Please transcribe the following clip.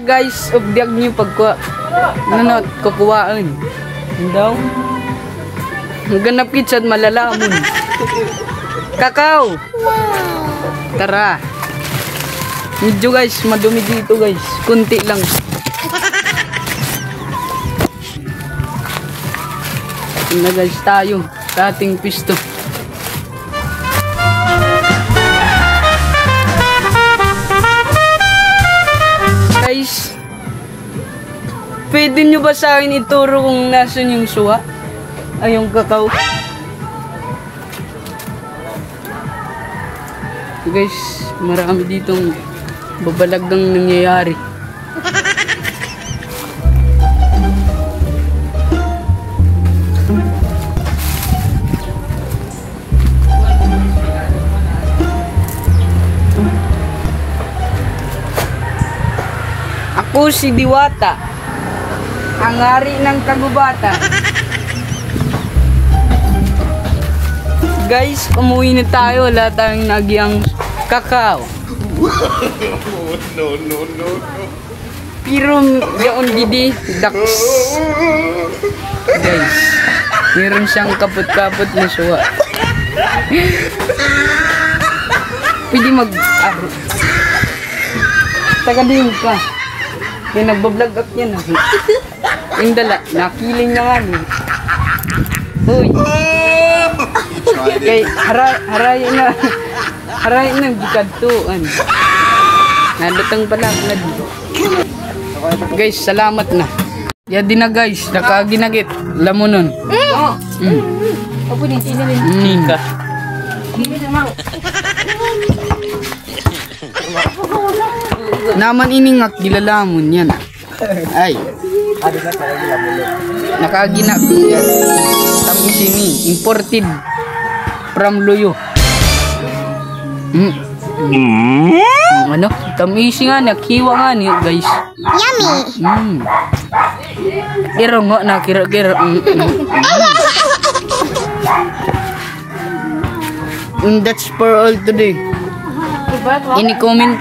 Guys, obdiag nyo pagkuha. Nanot, kukuhaan. Daw. Ganap kitsad malalamon. Kakao. Tara. Medyo guys, madumi dito guys. Kunti lang. Na guys tayo sa ating pisto. Guys, pwede nyo ba sa akin ituro kung nasan yung suha? Ay, yung kakao. Guys, marami ditong babalagang nangyayari. Ako si Diwata, ang hari ng kagubatan. Guys, umuwi na tayo. Wala tayong nagyang kakao. No. Pero yaon gidi, ducks. Guys, meron siyang kapot-kapot na suwa. Pwede taga-dim ka. Kaya nagbablog up yan. Yung dala, nakiling na nga niya. Uy. Kay harayin na gikadtuan. Nadatang pala dito. Guys, salamat na. Yadi na guys, nakaginagit. Lamunon. Opo din tinilin. Nika. Naman iningak gilalamon yan. Ay. Nakaginag yan. Tamis ini imported from Luyo. Ano? Tamis nga nakiwa nga niyo guys. Yummy. Kira nga na kira. And that's for all today. Any comment?